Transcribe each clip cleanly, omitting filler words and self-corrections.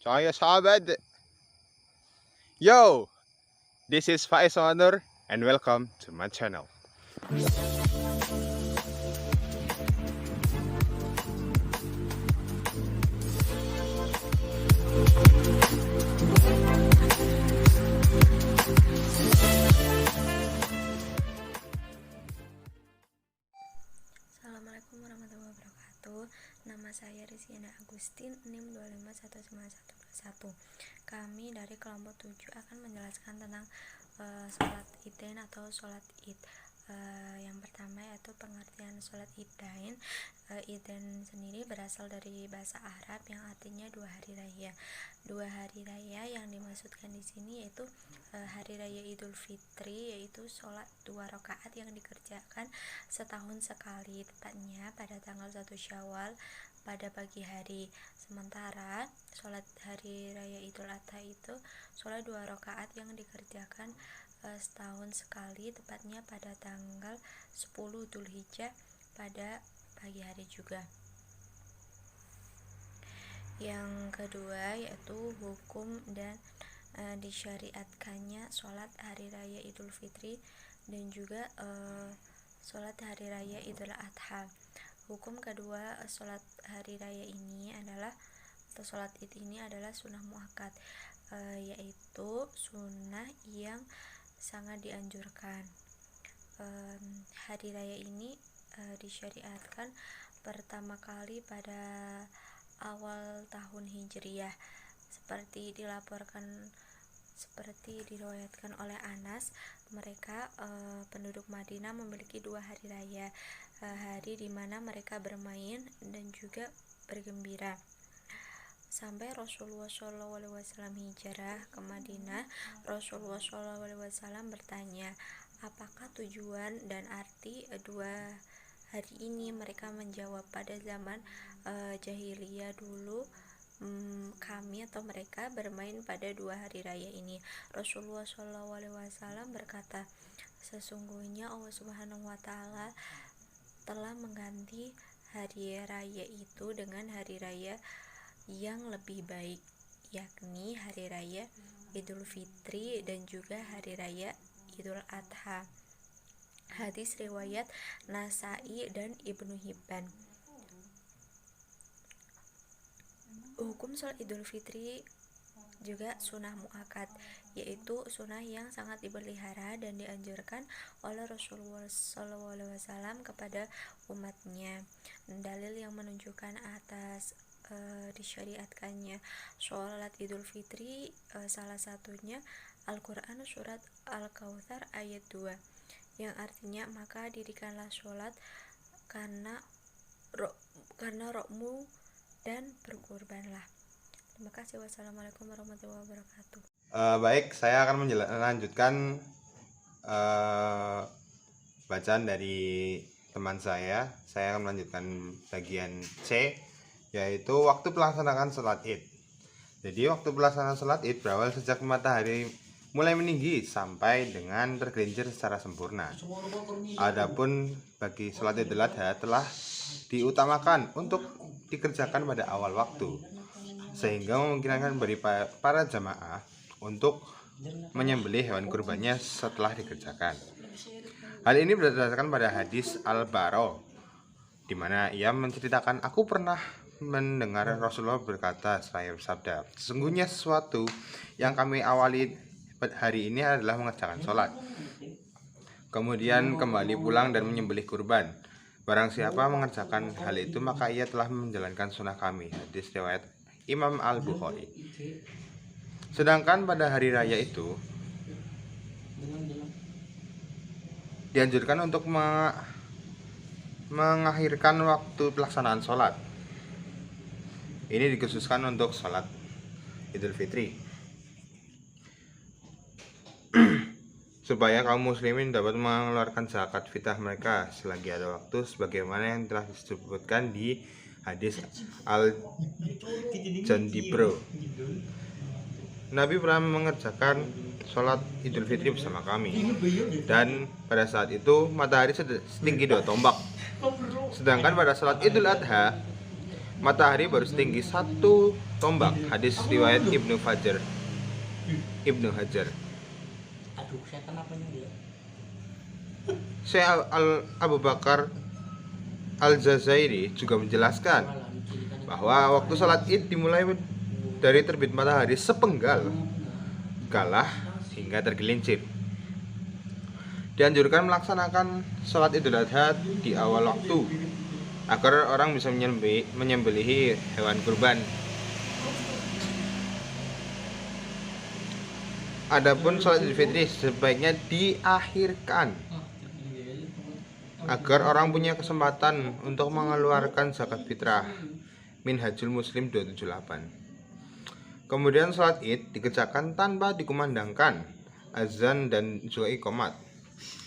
Saya sahabat. Yo, this is Faiz Onur and welcome to my channel. Assalamualaikum warahmatullahi wabarakatuh. Nama saya Rizkyana Agustin, NIM 2519121. Kami dari kelompok 7 akan menjelaskan tentang sholat Idain atau sholat Id. Yang pertama yaitu pengertian sholat Idain. Idain sendiri berasal dari bahasa Arab yang artinya dua hari raya. Dua hari raya yang dimaksudkan di sini yaitu hari raya Idul Fitri, yaitu sholat 2 rakaat yang dikerjakan setahun sekali, tepatnya pada tanggal 1 Syawal pada pagi hari. Sementara sholat hari raya Idul Adha itu sholat 2 rakaat yang dikerjakan setahun sekali, tepatnya pada tanggal 10 Dzulhijjah pada pagi hari juga. Yang kedua yaitu hukum dan disyariatkannya sholat hari raya Idul Fitri dan juga sholat hari raya Idul Adha. Hukum kedua sholat hari raya ini adalah, atau sholat Id ini adalah sunnah muakkad, yaitu sunnah yang sangat dianjurkan. Hari raya ini disyariatkan pertama kali pada awal tahun Hijriyah, seperti diriwayatkan oleh Anas. Mereka penduduk Madinah memiliki 2 hari raya, hari di mana mereka bermain dan juga bergembira. Sampai Rasulullah SAW hijrah ke Madinah, Rasulullah SAW bertanya, apakah tujuan dan arti 2 hari ini? Mereka menjawab, pada zaman jahiliyah dulu kami atau mereka bermain pada 2 hari raya ini. Rasulullah SAW berkata, sesungguhnya Allah Subhanahu wa Ta'ala telah mengganti hari raya itu dengan hari raya yang lebih baik, yakni hari raya Idul Fitri dan juga hari raya Idul Adha. Hadis riwayat Nasai dan Ibnu Hibban. Hukum sholat Idul Fitri juga sunnah muakkad, yaitu sunnah yang sangat dipelihara dan dianjurkan oleh Rasulullah SAW kepada umatnya. Dalil yang menunjukkan atas disyariatkannya sholat Idul Fitri salah satunya Al-Quran surat Al-Kautsar ayat 2, yang artinya, maka dirikanlah sholat karena rohmu dan berkurbanlah. Terima kasih. Wassalamualaikum warahmatullahi wabarakatuh. Baik, saya akan melanjutkan bacaan dari teman saya. Saya akan melanjutkan bagian C, yaitu waktu pelaksanaan sholat Id. Jadi waktu pelaksanaan sholat Id berawal sejak matahari mulai meninggi sampai dengan tergelincir secara sempurna. Adapun bagi sholat Idul Adha telah diutamakan untuk dikerjakan pada awal waktu, sehingga memungkinkan bagi para jamaah untuk menyembelih hewan kurbannya setelah dikerjakan. Hal ini berdasarkan pada hadis Al-Bara, di mana ia menceritakan, aku pernah mendengar Rasulullah berkata, saya bersabda, sesungguhnya sesuatu yang kami awali hari ini adalah mengerjakan sholat, kemudian kembali pulang dan menyembelih kurban. Barang siapa mengerjakan hal itu, maka ia telah menjalankan sunnah kami. Hadis riwayat Imam Al-Bukhari. Sedangkan pada hari raya itu dianjurkan untuk mengakhirkan waktu pelaksanaan sholat. Ini dikhususkan untuk sholat Idul Fitri, supaya kaum muslimin dapat mengeluarkan zakat fitrah mereka selagi ada waktu, sebagaimana yang telah disebutkan di hadis Al-Jandibro. Nabi pernah mengerjakan sholat Idul Fitri bersama kami, dan pada saat itu matahari setinggi 2 tombak. Sedangkan pada sholat Idul Adha matahari baru setinggi 1 tombak. Hadis riwayat Ibnu Hajar. Aduh, saya kenapa nih ya? Syekh Abu Bakar Al-Jazairi juga menjelaskan bahwa waktu sholat id dimulai dari terbit matahari sepenggal galah hingga tergelincir. Dianjurkan melaksanakan sholat idul adha di awal waktu agar orang bisa menyembelihi hewan kurban. Adapun sholat idul fitri sebaiknya diakhirkan agar orang punya kesempatan untuk mengeluarkan zakat fitrah. Minhajul Muslim 278. Kemudian sholat id dikerjakan tanpa dikumandangkan azan dan juga iqamat.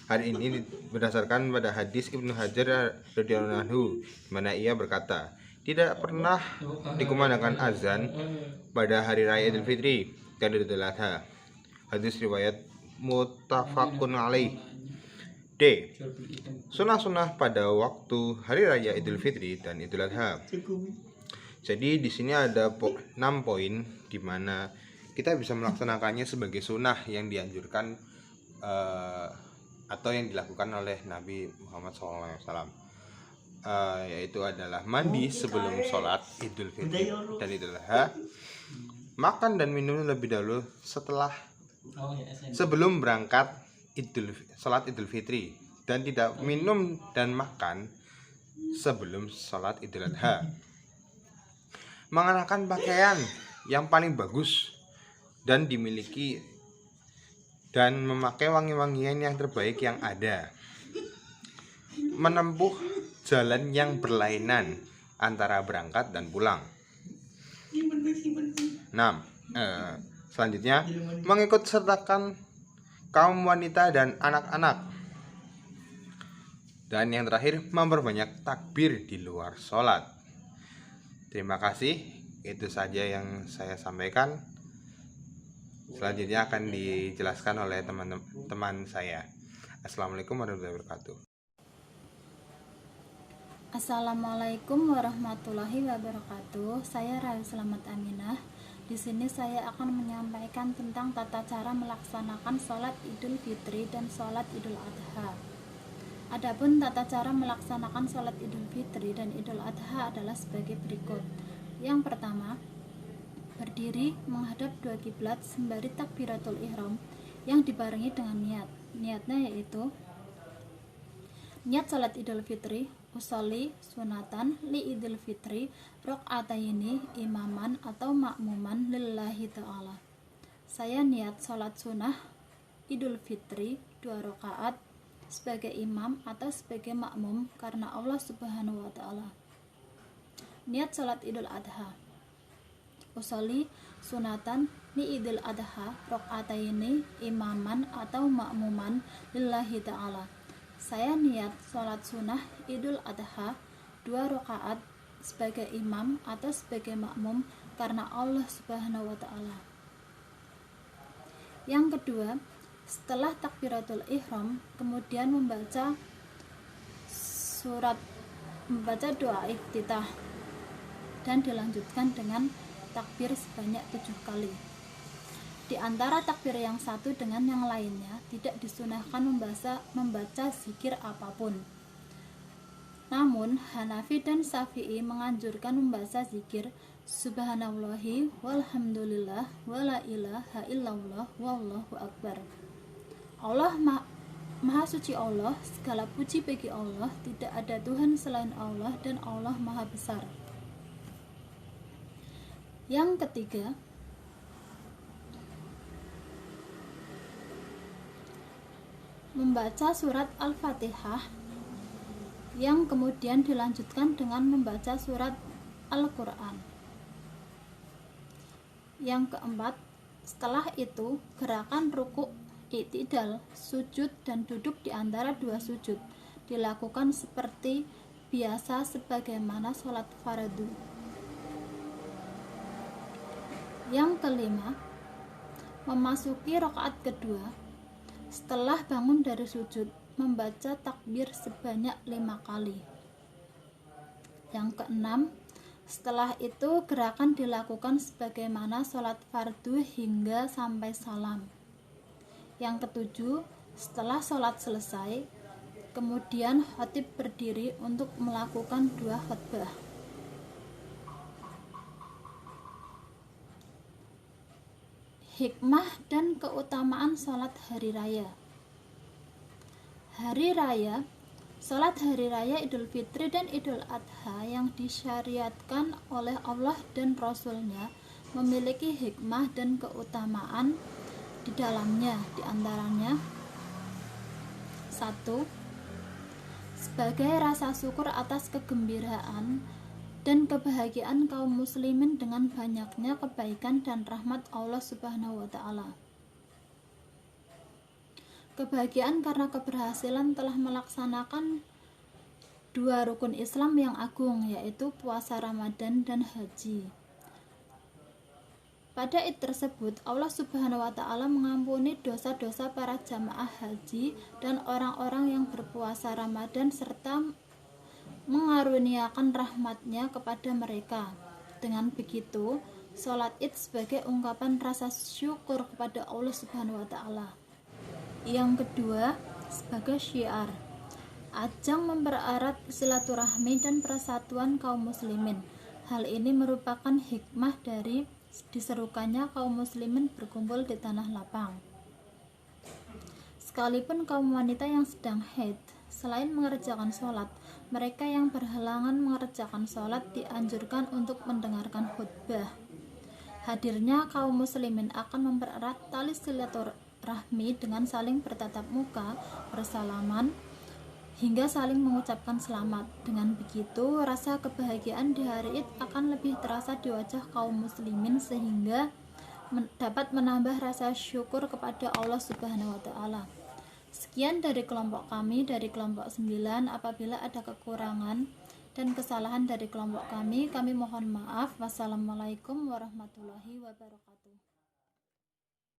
Hal ini berdasarkan pada hadis Ibnu Hajar radhiyallahu anhu, di mana ia berkata, tidak pernah dikumandangkan azan pada hari raya Idul Fitri dan Idul Adha. Hadis riwayat muttafaqun alaih. D. Sunah-sunah pada waktu hari raya Idul Fitri dan Idul Adha. Jadi di sini ada 6 poin di mana kita bisa melaksanakannya sebagai sunnah yang dianjurkan atau yang dilakukan oleh Nabi Muhammad SAW, yaitu adalah mandi sebelum sholat Idul Fitri dan Idul Adha, makan dan minum lebih dahulu sebelum berangkat sholat Idul Fitri, dan tidak minum dan makan sebelum sholat Idul Adha. Mengenakan pakaian yang paling bagus dan dimiliki dan memakai wangi-wangian yang terbaik yang ada. Menempuh jalan yang berlainan antara berangkat dan pulang. 6. Selanjutnya, mengikut sertakan kaum wanita dan anak-anak. Dan yang terakhir, memperbanyak takbir di luar sholat. Terima kasih, itu saja yang saya sampaikan. Selanjutnya akan dijelaskan oleh teman-teman saya. Assalamualaikum warahmatullahi wabarakatuh. Assalamualaikum warahmatullahi wabarakatuh. Saya Rayu Selamat Aminah. Di sini saya akan menyampaikan tentang tata cara melaksanakan sholat Idul Fitri dan sholat Idul Adha. Adapun tata cara melaksanakan sholat Idul Fitri dan Idul Adha adalah sebagai berikut. Yang pertama, berdiri menghadap dua kiblat sembari takbiratul ihram yang dibarengi dengan niat. Niatnya yaitu niat salat Idul Fitri, usolli sunatan li Idul Fitri rok'ataini imaman atau makmuman lillahi ta'ala. Saya niat salat sunnah Idul Fitri 2 rakaat sebagai imam atau sebagai makmum karena Allah Subhanahu wa ta'ala. Niat salat Idul Adha, usolli sunatan li Idul Adha rok'ataini imaman atau makmuman lillahi ta'ala. Saya niat sholat sunnah Idul Adha 2 rakaat sebagai imam atau sebagai makmum karena Allah Subhanahu wa ta'ala. Yang kedua, setelah takbiratul ihram kemudian membaca doa iftitah dan dilanjutkan dengan takbir sebanyak 7 kali. Di antara takbir yang satu dengan yang lainnya tidak disunahkan membaca zikir apapun. Namun Hanafi dan Syafi'i menganjurkan membaca zikir subhanallahi walhamdulillah wala ilaha illallah wallahu akbar. Allah maha suci Allah, segala puji bagi Allah, tidak ada Tuhan selain Allah dan Allah maha besar. Yang ketiga, membaca surat Al-Fatihah yang kemudian dilanjutkan dengan membaca surat Al-Quran. Yang keempat, setelah itu gerakan ruku', i'tidal, sujud dan duduk di antara 2 sujud dilakukan seperti biasa sebagaimana sholat fardu. Yang kelima, memasuki rakaat kedua setelah bangun dari sujud membaca takbir sebanyak 5 kali. Yang keenam, Setelah itu gerakan dilakukan sebagaimana sholat fardu hingga sampai salam. Yang ketujuh, setelah sholat selesai, kemudian khatib berdiri untuk melakukan 2 khutbah. Hikmah dan keutamaan sholat hari raya. Hari raya, sholat hari raya Idul Fitri dan Idul Adha yang disyariatkan oleh Allah dan Rasul-Nya memiliki hikmah dan keutamaan di dalamnya. Di antaranya 1. Sebagai rasa syukur atas kegembiraan dan kebahagiaan kaum muslimin dengan banyaknya kebaikan dan rahmat Allah Subhanahu wa taala. Kebahagiaan karena keberhasilan telah melaksanakan 2 rukun Islam yang agung, yaitu puasa Ramadan dan haji. Pada Id tersebut, Allah Subhanahu wa taala mengampuni dosa-dosa para jamaah haji dan orang-orang yang berpuasa Ramadan serta mengaruniakan rahmatnya kepada mereka. Dengan begitu, sholat Id sebagai ungkapan rasa syukur kepada Allah Subhanahu wa taala. Yang kedua, sebagai syiar, ajang mempererat silaturahmi dan persatuan kaum muslimin. Hal ini merupakan hikmah dari diserukannya kaum muslimin berkumpul di tanah lapang. Sekalipun kaum wanita yang sedang haid, selain mengerjakan sholat, mereka yang berhalangan mengerjakan sholat dianjurkan untuk mendengarkan khutbah. Hadirnya kaum muslimin akan mempererat tali silaturahmi dengan saling bertatap muka, bersalaman, hingga saling mengucapkan selamat. Dengan begitu, rasa kebahagiaan di hari Id akan lebih terasa di wajah kaum muslimin sehingga dapat menambah rasa syukur kepada Allah Subhanahu wa taala. Sekian dari kelompok kami, dari kelompok 9. Apabila ada kekurangan dan kesalahan dari kelompok kami mohon maaf. Wassalamualaikum warahmatullahi wabarakatuh.